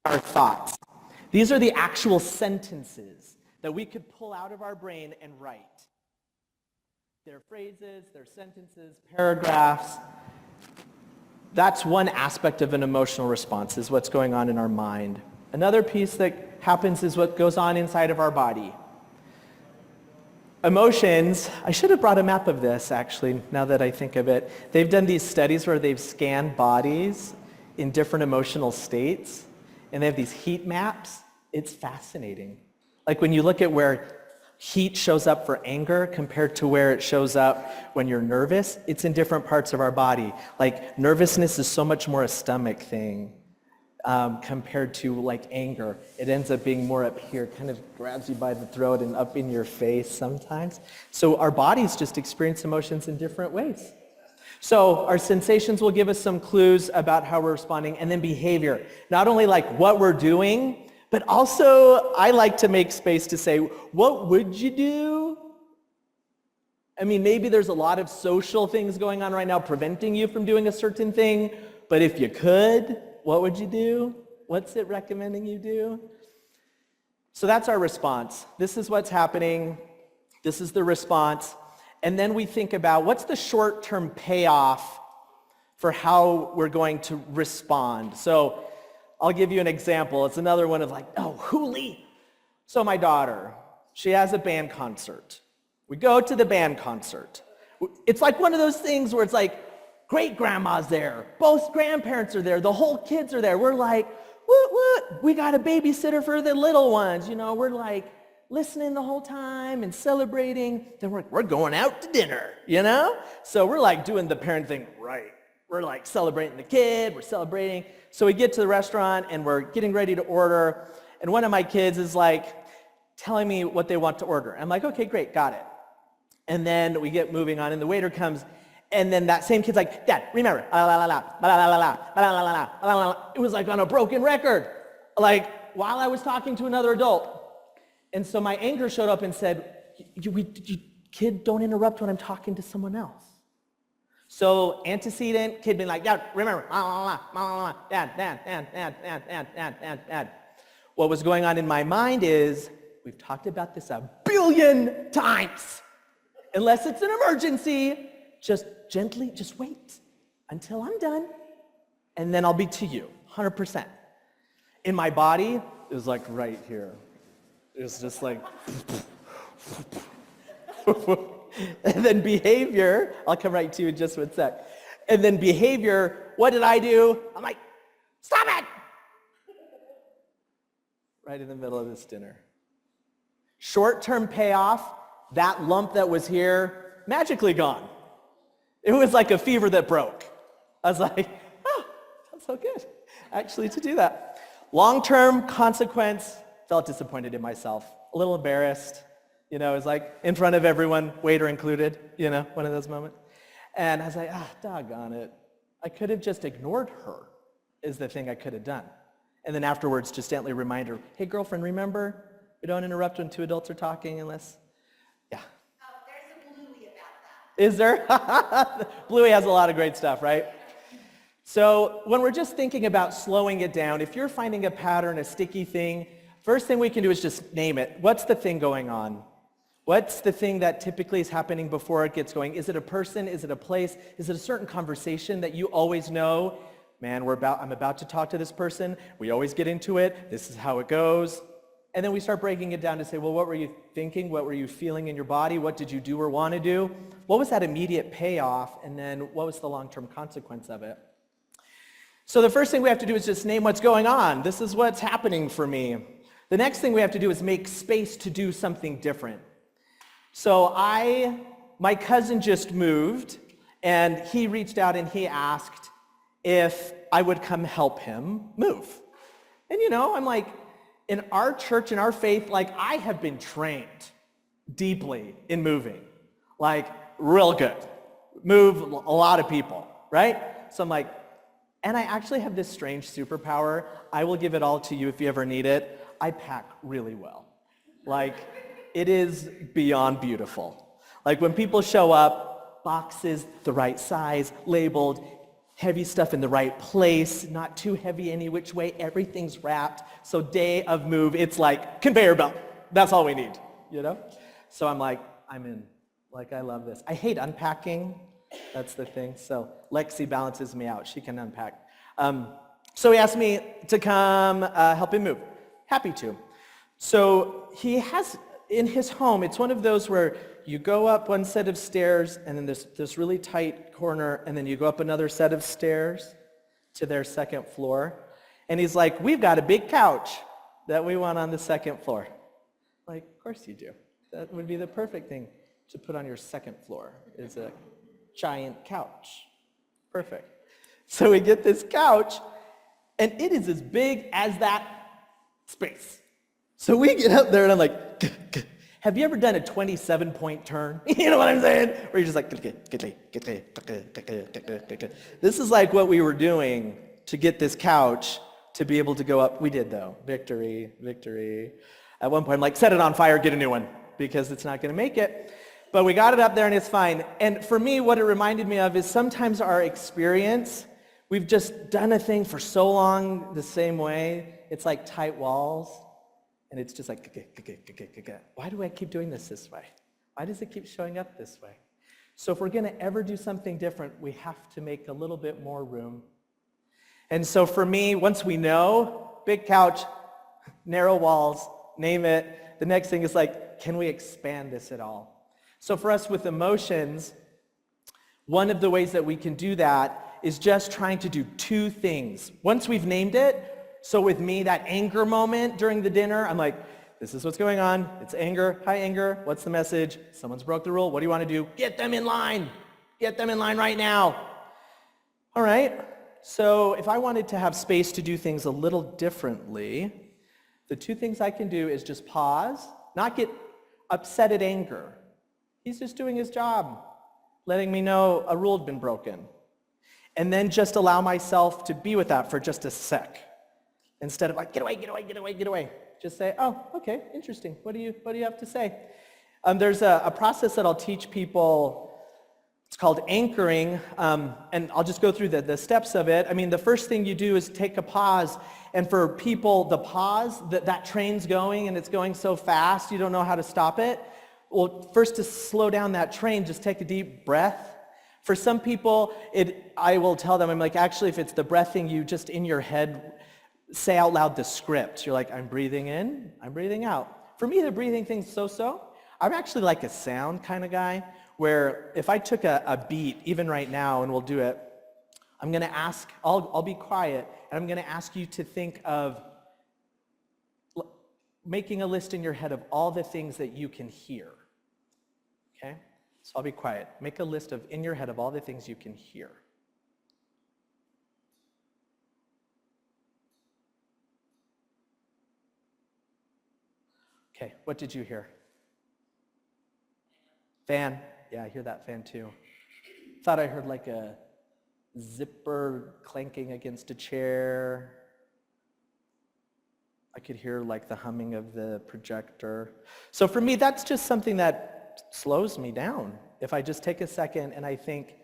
our thoughts. These are the actual sentences that we could pull out of our brain and write. They're phrases, they're sentences, paragraphs. That's one aspect of an emotional response, is what's going on in our mind. Another piece that happens is what goes on inside of our body. Emotions, I should have brought a map of this actually, now that I think of it. They've done these studies where they've scanned bodies in different emotional states, and they have these heat maps. It's fascinating. Like when you look at where heat shows up for anger compared to where it shows up when you're nervous, it's in different parts of our body. Like nervousness is so much more a stomach thing compared to like anger. It ends up being more up here, kind of grabs you by the throat and up in your face sometimes. So our bodies just experience emotions in different ways. So our sensations will give us some clues about how we're responding, and then behavior. Not only like what we're doing, but also I like to make space to say, what would you do? I mean, maybe there's a lot of social things going on right now preventing you from doing a certain thing, but if you could, what would you do? What's it recommending you do? So that's our response. This is what's happening. This is the response. And then we think about what's the short-term payoff for how we're going to respond. So I'll give you an example. It's another one of like, oh, Hooley. So my daughter, she has a band concert. We go to the band concert. It's like one of those things where it's like, great grandma's there, both grandparents are there, the whole kids are there. We're like, what? We got a babysitter for the little ones. You know, we're like listening the whole time and celebrating. Then we're going out to dinner, you know? So we're like doing the parent thing right. We're like celebrating the kid, we're celebrating. So we get to the restaurant and we're getting ready to order. And one of my kids is like telling me what they want to order. I'm like, okay, great, got it. And then we get moving on and the waiter comes. And then that same kid's like, Dad, remember, la la la la, la la la la, la la la la. It was like on a broken record, like while I was talking to another adult. And so my anger showed up and said, you kid, don't interrupt when I'm talking to someone else. So antecedent, kid being like, Dad, remember, la la la, la la la, Dad. What was going on in my mind is, we've talked about this 1 billion times. Unless it's an emergency, just gently, just wait until I'm done, and then I'll be to you, 100%. In my body, it was like right here. It was just like, and then behavior, I'll come right to you in just 1 sec. And then behavior, what did I do? I'm like, stop it! Right in the middle of this dinner. Short-term payoff, that lump that was here, magically gone. It was like a fever that broke. I was like, oh, that's so good, actually, to do that. Long-term consequence, felt disappointed in myself, a little embarrassed. You know, it was like in front of everyone, waiter included, you know, one of those moments. And I was like, doggone it. I could have just ignored her, is the thing I could have done. And then afterwards, just gently remind her, hey, girlfriend, remember, we don't interrupt when two adults are talking unless, yeah. Is there? Bluey has a lot of great stuff, right? So when we're just thinking about slowing it down, if you're finding a pattern, a sticky thing, first thing we can do is just name it. What's the thing going on? What's the thing that typically is happening before it gets going? Is it a person? Is it a place? Is it a certain conversation that you always know? Man, I'm about to talk to this person. We always get into it. This is how it goes. And then we start breaking it down to say, well, what were you thinking? What were you feeling in your body? What did you do or want to do? What was that immediate payoff? And then what was the long-term consequence of it? So the first thing we have to do is just name what's going on. This is what's happening for me. The next thing we have to do is make space to do something different. So my cousin just moved, and he reached out and he asked if I would come help him move. And you know, I'm like, in our church, in our faith, like I have been trained deeply in moving, like real good. Move a lot of people, right? So I'm like, and I actually have this strange superpower. I will give it all to you if you ever need it. I pack really well. Like, it is beyond beautiful. Like when people show up, boxes the right size, labeled, heavy stuff in the right place, not too heavy any which way, everything's wrapped. So day of move, it's like conveyor belt. That's all we need, you know? So I'm like, I'm in. Like, I love this. I hate unpacking. That's the thing. So Lexi balances me out. She can unpack. So he asked me to come help him move. Happy to. So he has, in his home, it's one of those where you go up one set of stairs, and then there's this really tight corner, and then you go up another set of stairs to their second floor. And he's like, we've got a big couch that we want on the second floor. Like, of course you do. That would be the perfect thing to put on your second floor, is a giant couch. Perfect. So we get this couch, and it is as big as that space. So we get up there, and I'm like, have you ever done a 27-point turn? You know what I'm saying? Where you're just like, this is like what we were doing to get this couch to be able to go up. We did, though. Victory, victory. At one point, I'm like, set it on fire, get a new one, because it's not going to make it. But we got it up there, and it's fine. And for me, what it reminded me of is sometimes our experience, we've just done a thing for so long the same way. It's like tight walls. And it's just like, why do I keep doing this way? Why does it keep showing up this way? So if we're going to ever do something different, we have to make a little bit more room. And so for me, once we know, big couch, narrow walls, name it, the next thing is like, can we expand this at all? So for us with emotions, one of the ways that we can do that is just trying to do two things. Once we've named it, so with me, that anger moment during the dinner, I'm like, this is what's going on. It's anger. Hi, anger. What's the message? Someone's broke the rule. What do you want to do? Get them in line. Get them in line right now. All right. So if I wanted to have space to do things a little differently, the two things I can do is just pause, not get upset at anger. He's just doing his job, letting me know a rule had been broken. And then just allow myself to be with that for just a sec. Instead of like, get away, get away, get away, get away. Just say, oh, okay, interesting. What do you have to say? There's a process that I'll teach people. It's called anchoring, and I'll just go through the steps of it. I mean, the first thing you do is take a pause. And for people, the pause, that train's going, and it's going so fast, you don't know how to stop it. Well, first to slow down that train, just take a deep breath. For some people, I will tell them, I'm like, actually, if it's the breath thing, you just in your head say out loud the script. You're like, I'm breathing in, I'm breathing out. For me, the breathing thing's so-so. I'm actually like a sound kind of guy, where if I took a beat, even right now, and we'll do it, I'm going to ask, I'll be quiet, and I'm going to ask you to think of making a list in your head of all the things that you can hear. Okay? So I'll be quiet. Make a list in your head of all the things you can hear. Okay, what did you hear? Fan. Yeah, I hear that fan too. Thought I heard like a zipper clanking against a chair. I could hear like the humming of the projector. So for me, that's just something that slows me down. If I just take a second and I think,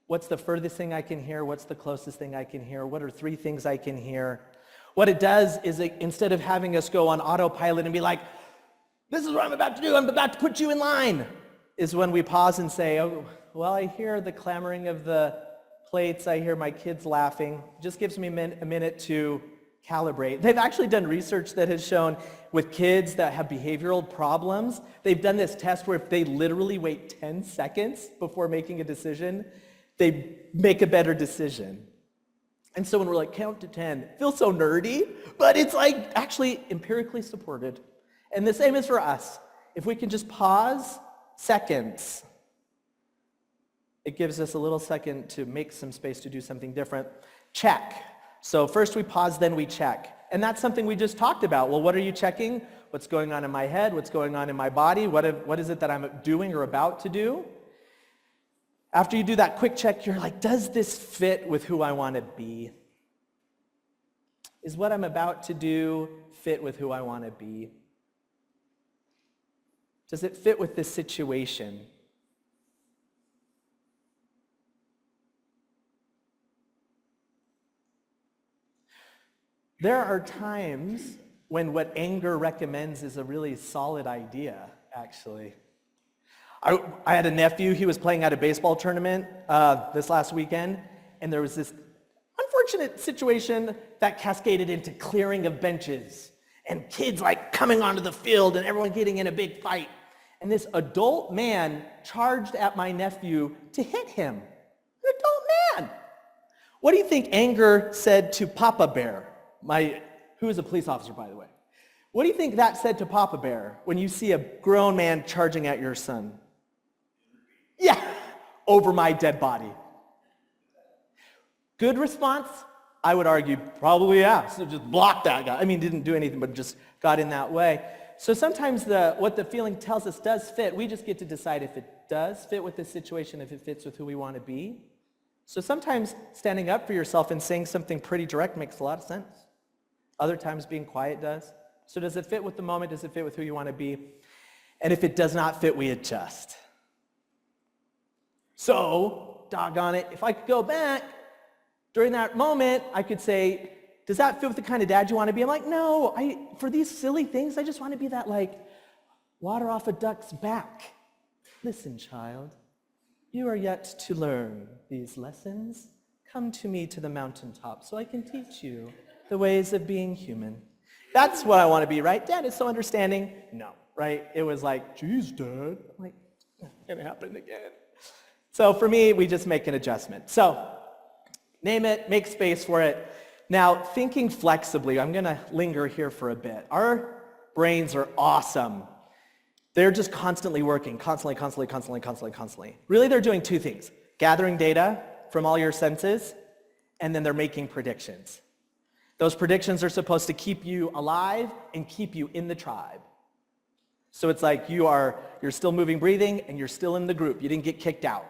what's the furthest thing I can hear? What's the closest thing I can hear? What are 3 things I can hear? What it does is instead of having us go on autopilot and be like, this is what I'm about to do, I'm about to put you in line, is when we pause and say, oh, well, I hear the clamoring of the plates, I hear my kids laughing. It just gives me a minute to calibrate. They've actually done research that has shown with kids that have behavioral problems, they've done this test where if they literally wait 10 seconds before making a decision, they make a better decision. And so when we're like, count to 10, it feels so nerdy, but it's like actually empirically supported. And the same is for us. If we can just pause seconds, it gives us a little second to make some space to do something different. Check. So first we pause, then we check. And that's something we just talked about. Well, what are you checking? What's going on in my head? What's going on in my body? What is it that I'm doing or about to do? After you do that quick check, you're like, does this fit with who I want to be? Is what I'm about to do fit with who I want to be? Does it fit with this situation? There are times when what anger recommends is a really solid idea, actually. I had a nephew, he was playing at a baseball tournament this last weekend, and there was this unfortunate situation that cascaded into clearing of benches, and kids like coming onto the field and everyone getting in a big fight. And this adult man charged at my nephew to hit him. An adult man. What do you think anger said to Papa Bear? Who is a police officer, by the way. What do you think that said to Papa Bear when you see a grown man charging at your son? Yeah, over my dead body. Good response? I would argue probably yeah. So just block that guy. I mean, didn't do anything, but just got in that way. So sometimes what the feeling tells us does fit. We just get to decide if it does fit with the situation, if it fits with who we want to be. So sometimes standing up for yourself and saying something pretty direct makes a lot of sense. Other times being quiet does. So does it fit with the moment? Does it fit with who you want to be? And if it does not fit, we adjust. So, doggone it, if I could go back, during that moment, I could say, does that fit with the kind of dad you want to be? I'm like, no, for these silly things, I just want to be that, like, water off a duck's back. Listen, child, you are yet to learn these lessons. Come to me to the mountaintop so I can teach you the ways of being human. That's what I want to be, right? Dad is so understanding. No, right? It was like, geez, Dad. I'm like, it happened again. So for me, we just make an adjustment. So name it, make space for it. Now, thinking flexibly, I'm going to linger here for a bit. Our brains are awesome. They're just constantly working, constantly. Really, they're doing two things. Gathering data from all your senses, and then they're making predictions. Those predictions are supposed to keep you alive and keep you in the tribe. So it's like you're still moving, breathing, and you're still in the group. You didn't get kicked out.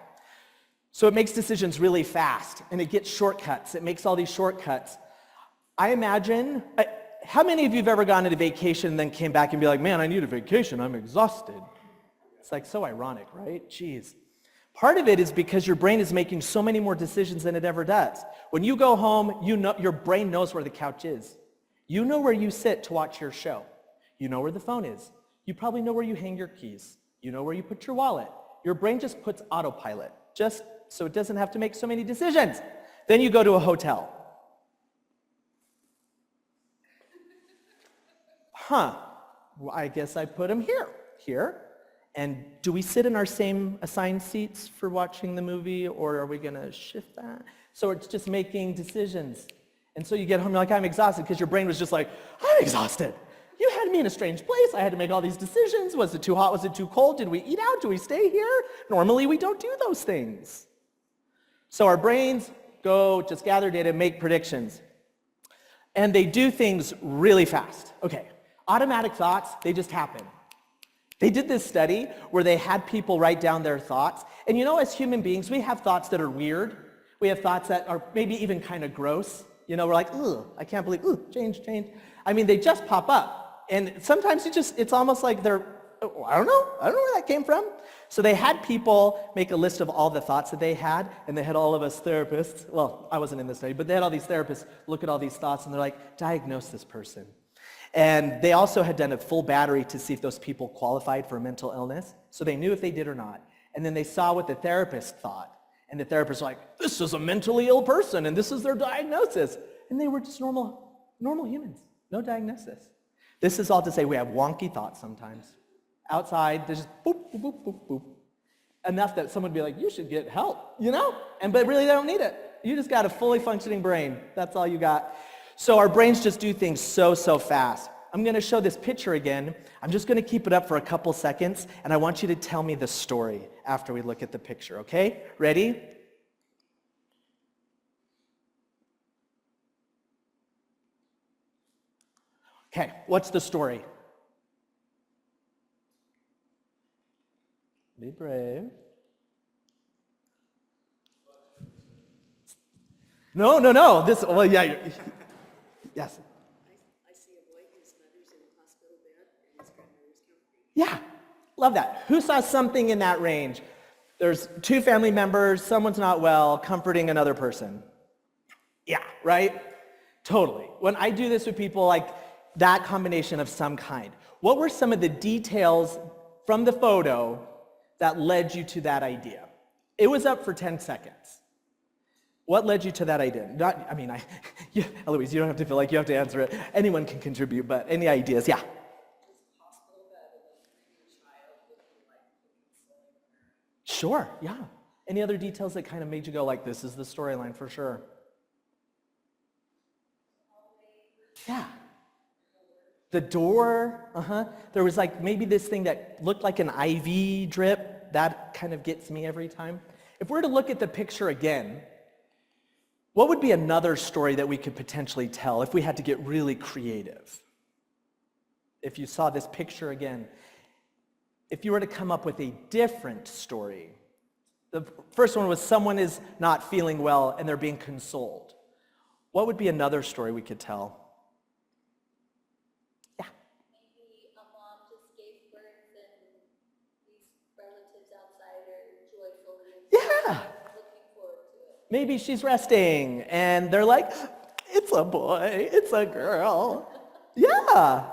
So it makes decisions really fast, and it gets shortcuts. It makes all these shortcuts. I imagine, how many of you have ever gone on a vacation and then came back and be like, man, I need a vacation, I'm exhausted. It's like so ironic, right? Jeez. Part of it is because your brain is making so many more decisions than it ever does. When you go home, you know your brain knows where the couch is. You know where you sit to watch your show. You know where the phone is. You probably know where you hang your keys. You know where you put your wallet. Your brain just puts autopilot, just so it doesn't have to make so many decisions. Then you go to a hotel. Well, I guess I put them here. And do we sit in our same assigned seats for watching the movie, or are we going to shift that? So it's just making decisions. And so you get home, you're like, I'm exhausted, because your brain was just like, I'm exhausted. You had me in a strange place. I had to make all these decisions. Was it too hot? Was it too cold? Did we eat out? Do we stay here? Normally, we don't do those things. So our brains go, just gather data, make predictions. And they do things really fast. Okay, automatic thoughts, they just happen. They did this study where they had people write down their thoughts. And you know, as human beings, we have thoughts that are weird. We have thoughts that are maybe even kind of gross. You know, we're like, ugh, I can't believe, change. I mean, they just pop up. And sometimes it's almost like I don't know where that came from. So they had people make a list of all the thoughts that they had, and they had all of us therapists, well, I wasn't in this study, but they had all these therapists look at all these thoughts, and they're like, diagnose this person. And they also had done a full battery to see if those people qualified for mental illness, so they knew if they did or not. And then they saw what the therapist thought, and the therapist was like, this is a mentally ill person, and this is their diagnosis. And they were just normal humans, no diagnosis. This is all to say we have wonky thoughts sometimes. Outside, there's just boop, boop, boop, boop, boop. Enough that someone would be like, you should get help, you know? But really, they don't need it. You just got a fully functioning brain. That's all you got. So our brains just do things so fast. I'm going to show this picture again. I'm just going to keep it up for a couple seconds, and I want you to tell me the story after we look at the picture, okay? Ready? Okay, what's the story? Be brave. No. Yes. I see a boy whose mother's in a hospital bed and his grandmother's comforting. Yeah, love that. Who saw something in that range? There's two family members, someone's not well, comforting another person. Yeah, right? Totally. When I do this with people, like that combination of some kind, what were some of the details from the photo that led you to that idea? It was up for 10 seconds. What led you to that idea? Eloise, you don't have to feel like you have to answer it. Anyone can contribute, but any ideas? Yeah. Sure, yeah. Any other details that kind of made you go like, this is the storyline for sure? Yeah. The door, There was like maybe this thing that looked like an IV drip. That kind of gets me every time. If we're to look at the picture again, what would be another story that we could potentially tell if we had to get really creative? If you saw this picture again, if you were to come up with a different story. The first one was someone is not feeling well and they're being consoled. What would be another story we could tell? Yeah. Maybe a mom just gave birth and these relatives outside are joyfully Yeah. looking forward to it. Maybe she's resting and they're like, it's a boy, it's a girl. Yeah,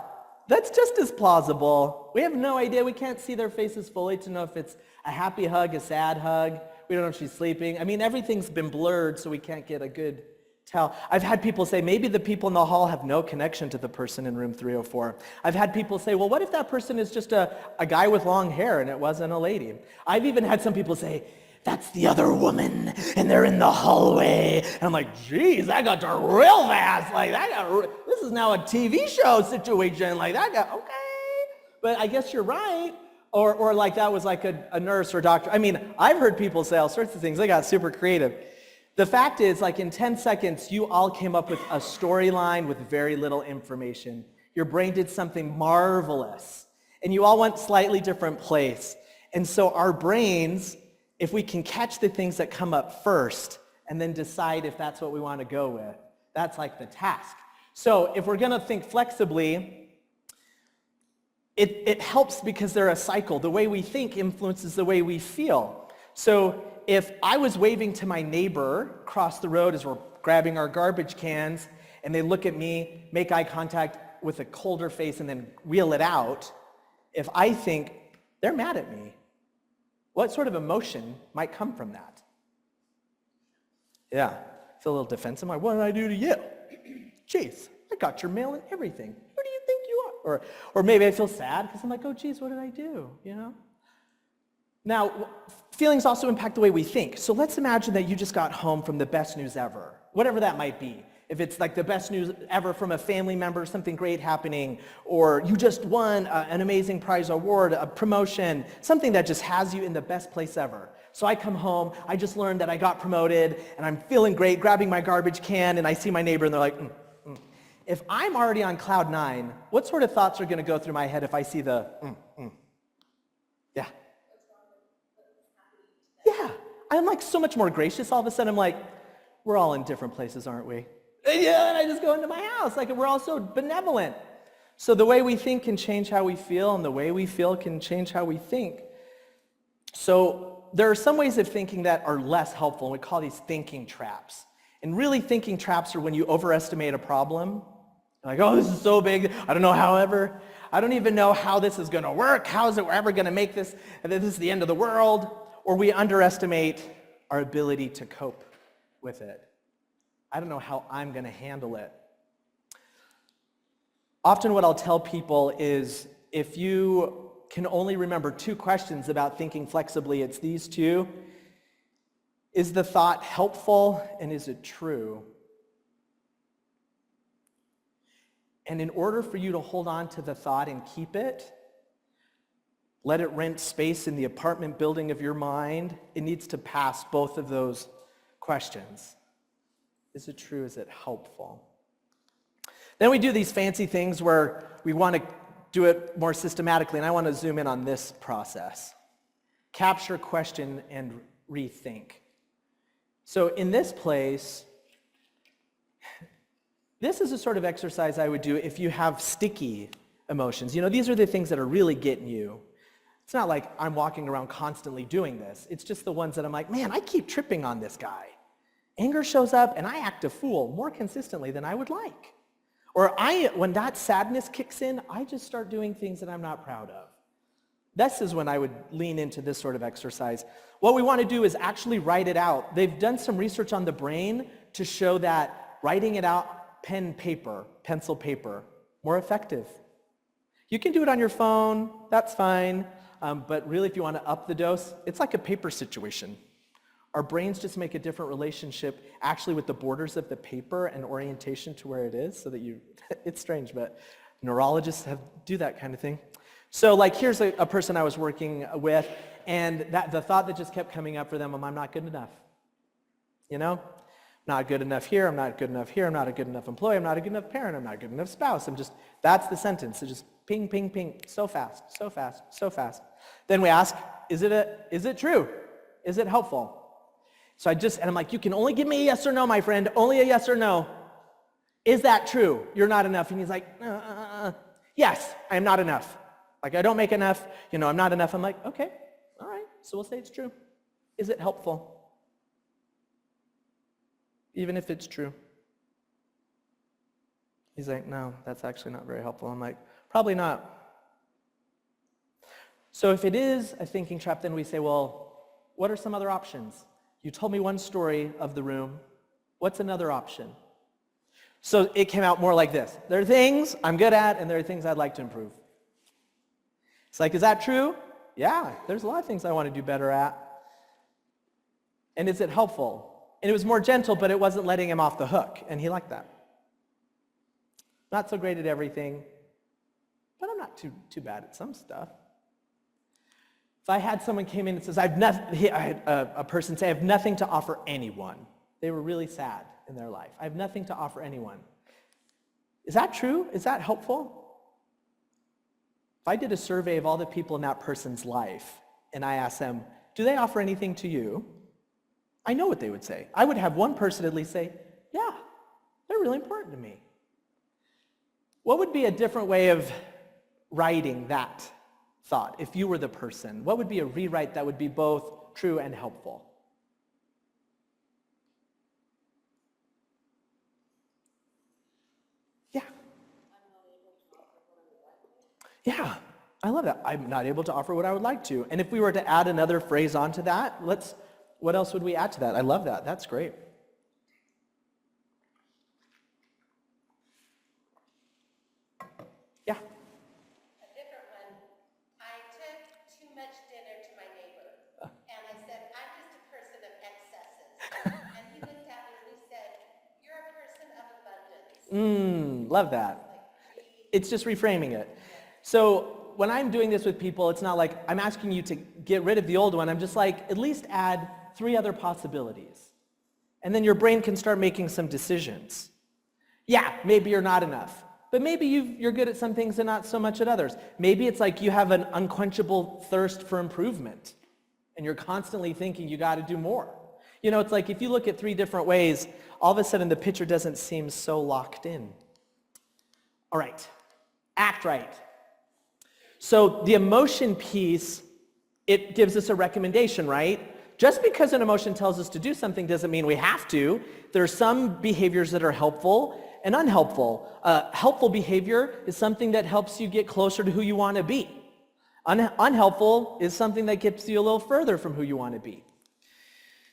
that's just as plausible. We have no idea. We can't see their faces fully to know if it's a happy hug, a sad hug. We don't know if she's sleeping. I mean, everything's been blurred, so we can't get a good tell. I've had people say, maybe the people in the hall have no connection to the person in room 304. I've had people say, well, what if that person is just a guy with long hair and it wasn't a lady? I've even had some people say, that's the other woman, and they're in the hallway. And I'm like, geez, that got to real fast. Like, this is now a TV show situation. Like, that got, okay. But I guess you're right. Or like that was like a nurse or doctor. I mean, I've heard people say all sorts of things. They got super creative. The fact is, like in 10 seconds, you all came up with a storyline with very little information. Your brain did something marvelous. And you all went slightly different place. And so our brains, if we can catch the things that come up first and then decide if that's what we want to go with, that's like the task. So if we're going to think flexibly, it helps because they're a cycle. The way we think influences the way we feel. So if I was waving to my neighbor across the road as we're grabbing our garbage cans and they look at me, make eye contact with a colder face and then wheel it out, if I think they're mad at me, what sort of emotion might come from that? Yeah, feel a little defensive. Like, what did I do to you? Jeez, I got your mail and everything. Who do you think you are? Or maybe I feel sad because I'm like, oh, geez, what did I do? You know? Now, feelings also impact the way we think. So let's imagine that you just got home from the best news ever, whatever that might be. If it's like the best news ever from a family member, something great happening, or you just won an amazing prize award, a promotion, something that just has you in the best place ever. So I come home, I just learned that I got promoted, and I'm feeling great, grabbing my garbage can, and I see my neighbor, and they're like, If I'm already on cloud 9, what sort of thoughts are going to go through my head if I see the Yeah. Yeah, I'm like so much more gracious all of a sudden. I'm like, we're all in different places, aren't we? Yeah, and I just go into my house. Like, we're all so benevolent. So the way we think can change how we feel, and the way we feel can change how we think. So there are some ways of thinking that are less helpful, and we call these thinking traps. And really thinking traps are when you overestimate a problem. Like, oh, this is so big. I don't even know how this is going to work. How is it we're ever going to make this? And this is the end of the world. Or we underestimate our ability to cope with it. I don't know how I'm going to handle it. Often what I'll tell people is if you can only remember 2 questions about thinking flexibly, it's these 2. Is the thought helpful and is it true? And in order for you to hold on to the thought and keep it, let it rent space in the apartment building of your mind, it needs to pass both of those questions. Is it true? Is it helpful? Then we do these fancy things where we want to do it more systematically, and I want to zoom in on this process. Capture, question, and rethink. So in this place, this is a sort of exercise I would do if you have sticky emotions. You know, these are the things that are really getting you. It's not like I'm walking around constantly doing this. It's just the ones that I'm like, man, I keep tripping on this guy. Anger shows up and I act a fool more consistently than I would like. Or when that sadness kicks in, I just start doing things that I'm not proud of. This is when I would lean into this sort of exercise. What we want to do is actually write it out. They've done some research on the brain to show that writing it out, pencil paper, more effective. You can do it on your phone, that's fine. But really, if you want to up the dose, it's like a paper situation. Our brains just make a different relationship actually with the borders of the paper and orientation to where it is so that it's strange, but neurologists do that kind of thing. So like here's a person I was working with, and the thought that just kept coming up for them, I'm not good enough. You know? Not good enough here, I'm not good enough here, I'm not a good enough employee, I'm not a good enough parent, I'm not a good enough spouse. That's the sentence. It just ping, ping, ping, so fast, so fast, so fast. Then we ask, is it true? Is it helpful? So I'm like, you can only give me a yes or no, my friend, only a yes or no. Is that true? You're not enough. And he's like, yes, I am not enough. Like I don't make enough, I'm not enough. I'm like, okay, all right, so we'll say it's true. Is it helpful? Even if it's true. He's like, no, that's actually not very helpful. I'm like, probably not. So if it is a thinking trap, then we say, well, what are some other options? You told me one story of the room. What's another option? So it came out more like this. There are things I'm good at, and there are things I'd like to improve. It's like, is that true? Yeah, there's a lot of things I want to do better at. And is it helpful? And it was more gentle, but it wasn't letting him off the hook, and he liked that. Not so great at everything, but I'm not too bad at some stuff. If I had someone came in and says, I had a person say, I have nothing to offer anyone. They were really sad in their life. I have nothing to offer anyone. Is that true? Is that helpful? If I did a survey of all the people in that person's life, and I asked them, do they offer anything to you? I know what they would say. I would have one person at least say, yeah, they're really important to me. What would be a different way of writing that thought if you were the person? What would be a rewrite that would be both true and helpful? Yeah. Yeah, I love that. I'm not able to offer what I would like to. And if we were to add another phrase onto that, what else would we add to that? I love that. That's great. Yeah. A different one. I took too much dinner to my neighbor, and I said, I'm just a person of excesses. And he looked at me and he said, you're a person of abundance. Love that. It's just reframing it. So when I'm doing this with people, it's not like I'm asking you to get rid of the old one. I'm just like, at least add 3 other possibilities. And then your brain can start making some decisions. Yeah, maybe you're not enough. But maybe you're good at some things and not so much at others. Maybe it's like you have an unquenchable thirst for improvement, and you're constantly thinking you got to do more. It's like if you look at 3 different ways, all of a sudden the picture doesn't seem so locked in. All right, act right. So the emotion piece, it gives us a recommendation, right? Just because an emotion tells us to do something doesn't mean we have to. There are some behaviors that are helpful and unhelpful. Helpful behavior is something that helps you get closer to who you want to be. Unhelpful is something that gets you a little further from who you want to be.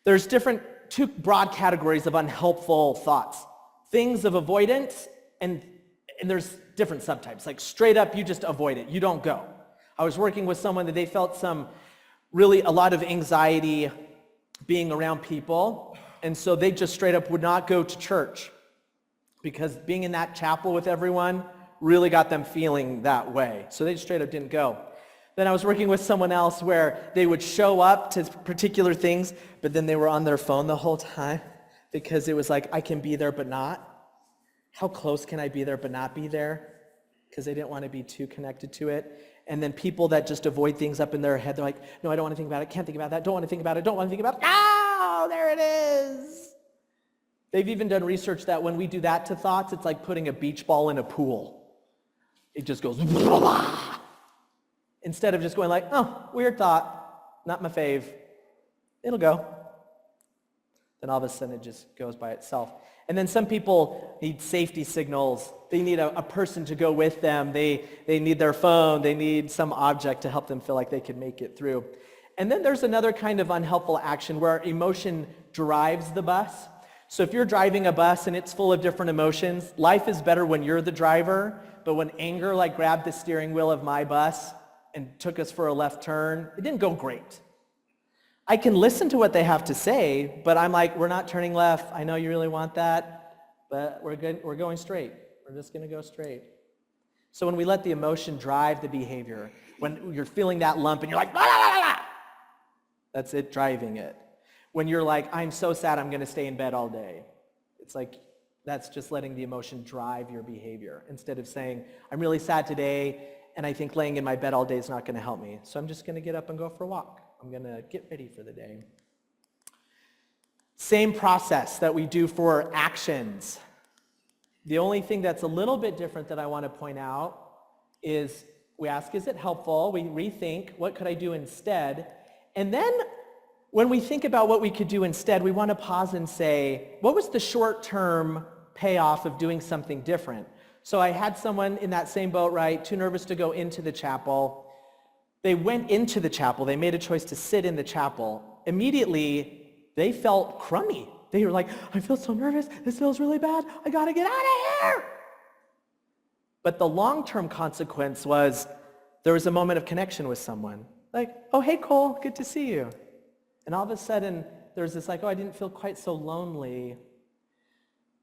There's 2 broad categories of unhelpful thoughts. Things of avoidance, and there's different subtypes. Like straight up, you just avoid it. You don't go. I was working with someone that they felt a lot of anxiety being around people, and so they just straight up would not go to church because being in that chapel with everyone really got them feeling that way. So they just straight up didn't go. Then I was working with someone else where they would show up to particular things, but then they were on their phone the whole time because it was like, I can be there but not. How close can I be there but not be there? Because they didn't want to be too connected to it. And then people that just avoid things up in their head, they're like, no, I don't want to think about it, can't think about that, don't want to think about it, don't want to think about it. Oh, there it is. They've even done research that when we do that to thoughts, it's like putting a beach ball in a pool. It just goes, blah, blah. Instead of just going like, oh, weird thought, not my fave. It'll go. Then all of a sudden it just goes by itself. And then some people need safety signals. They need a person to go with them. They need their phone. They need some object to help them feel like they can make it through. And then there's another kind of unhelpful action where emotion drives the bus. So if you're driving a bus and it's full of different emotions, life is better when you're the driver, but when anger like grabbed the steering wheel of my bus and took us for a left turn, it didn't go great. I can listen to what they have to say, but I'm like, we're not turning left. I know you really want that, but we're going straight. We're just going to go straight. So when we let the emotion drive the behavior, when you're feeling that lump and you're like, la, la, la, la, that's it driving it. When you're like, I'm so sad, I'm going to stay in bed all day. It's like, that's just letting the emotion drive your behavior instead of saying, I'm really sad today, and I think laying in my bed all day is not going to help me. So I'm just going to get up and go for a walk. I'm going to get ready for the day. Same process that we do for actions. The only thing that's a little bit different that I want to point out is we ask, is it helpful? We rethink, what could I do instead? And then when we think about what we could do instead, we want to pause and say, what was the short-term payoff of doing something different? So I had someone in that same boat, right, too nervous to go into the chapel. They went into the chapel. They made a choice to sit in the chapel. Immediately, they felt crummy. They were like, I feel so nervous. This feels really bad. I got to get out of here. But the long-term consequence was there was a moment of connection with someone. Like, oh, hey, Cole, good to see you. And all of a sudden, there's this like, oh, I didn't feel quite so lonely.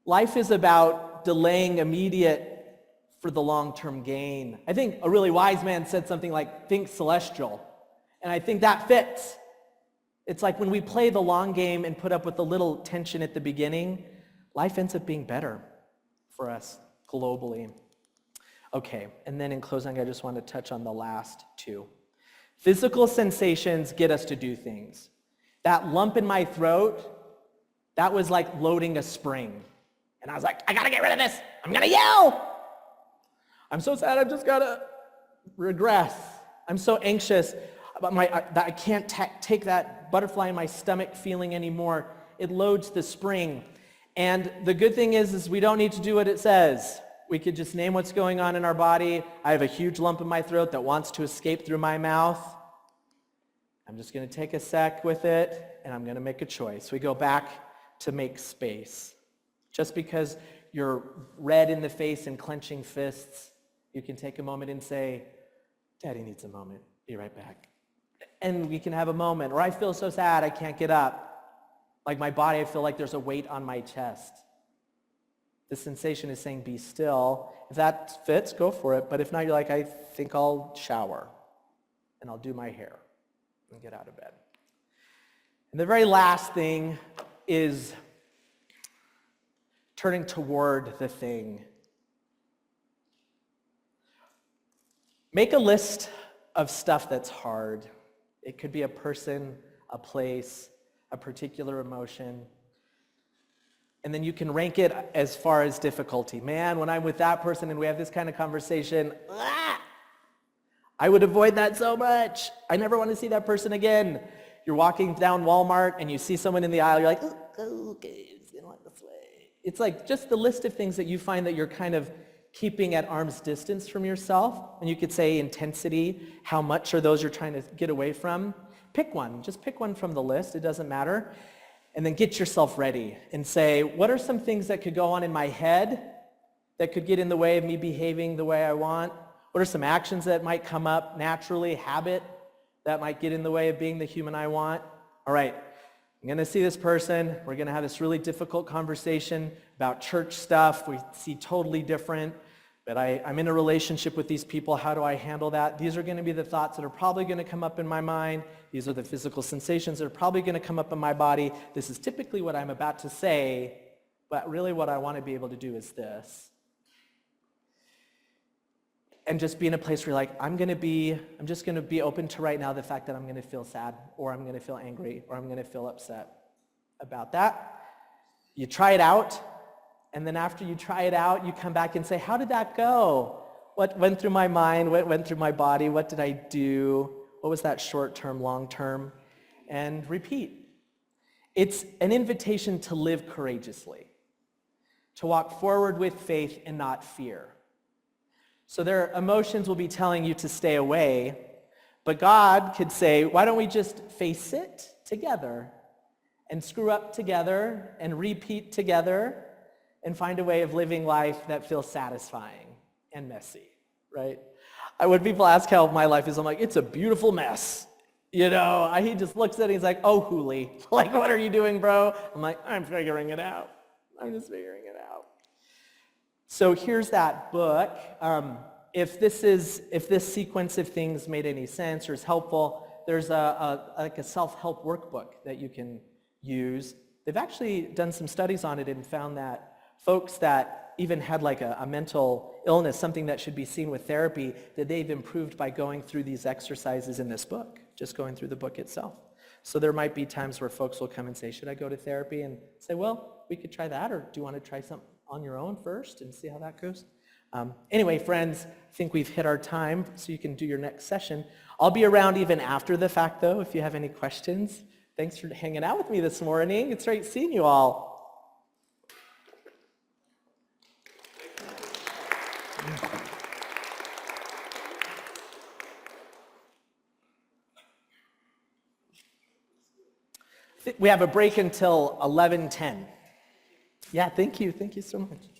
Life is about delaying immediate for the long-term gain. I think a really wise man said something like, think celestial. And I think that fits. It's like when we play the long game and put up with a little tension at the beginning, life ends up being better for us globally. Okay, and then in closing, I just want to touch on the last two. Physical sensations get us to do things. That lump in my throat, that was like loading a spring. And I was like, I gotta get rid of this. I'm gonna yell. I'm so sad, I've just gotta regress. I'm so anxious about that I can't take that butterfly in my stomach feeling anymore. It loads the spring. And the good thing is we don't need to do what it says. We could just name what's going on in our body. I have a huge lump in my throat that wants to escape through my mouth. I'm just going to take a sec with it, and I'm going to make a choice. We go back to make space. Just because you're red in the face and clenching fists, you can take a moment and say, Daddy needs a moment. Be right back. And we can have a moment. Or I feel so sad I can't get up. Like my body, I feel like there's a weight on my chest. The sensation is saying, be still. If that fits, go for it. But if not, you're like, I think I'll shower and I'll do my hair and get out of bed. And the very last thing is turning toward the thing. Make a list of stuff that's hard. It could be a person, a place, a particular emotion. And then you can rank it as far as difficulty. Man, when I'm with that person and we have this kind of conversation, I would avoid that so much. I never want to see that person again. You're walking down Walmart and you see someone in the aisle, you're like, okay, it's going this way. It's like just the list of things that you find that you're kind of keeping at arm's distance from yourself. And you could say intensity, how much are those you're trying to get away from? Pick one. Just pick one from the list. It doesn't matter. And then get yourself ready and say, what are some things that could go on in my head that could get in the way of me behaving the way I want? What are some actions that might come up naturally, habit, that might get in the way of being the human I want? All right, I'm going to see this person. We're going to have this really difficult conversation about church stuff. We see totally different, but I'm in a relationship with these people. How do I handle that? These are going to be the thoughts that are probably going to come up in my mind. These are the physical sensations that are probably going to come up in my body. This is typically what I'm about to say, but really what I want to be able to do is this. And just be in a place where you're like, I'm just going to be open to right now the fact that I'm going to feel sad, or I'm going to feel angry, or I'm going to feel upset about that. You try it out, and then after you try it out, you come back and say, how did that go? What went through my mind? What went through my body? What did I do? What was that short-term, long-term? And repeat. It's an invitation to live courageously, to walk forward with faith and not fear. So their emotions will be telling you to stay away, but God could say, why don't we just face it together and screw up together and repeat together and find a way of living life that feels satisfying and messy, right? When people ask how my life is, I'm like, it's a beautiful mess. You know, he just looks at it, he's like, oh, Hooley, like, what are you doing, bro? I'm like, I'm figuring it out. I'm just figuring it out. So here's that book. If this sequence of things made any sense or is helpful, there's like a self-help workbook that you can use. They've actually done some studies on it and found that folks that even had like a mental illness, something that should be seen with therapy, that they've improved by going through these exercises in this book, just going through the book itself. So there might be times where folks will come and say, should I go to therapy? And say, well, we could try that, or do you want to try something on your own first and see how that goes? Anyway, friends, I think we've hit our time, so you can do your next session. I'll be around even after the fact, though, if you have any questions. Thanks for hanging out with me this morning. It's great seeing you all. We have a break until 11:10. Yeah, thank you. Thank you so much.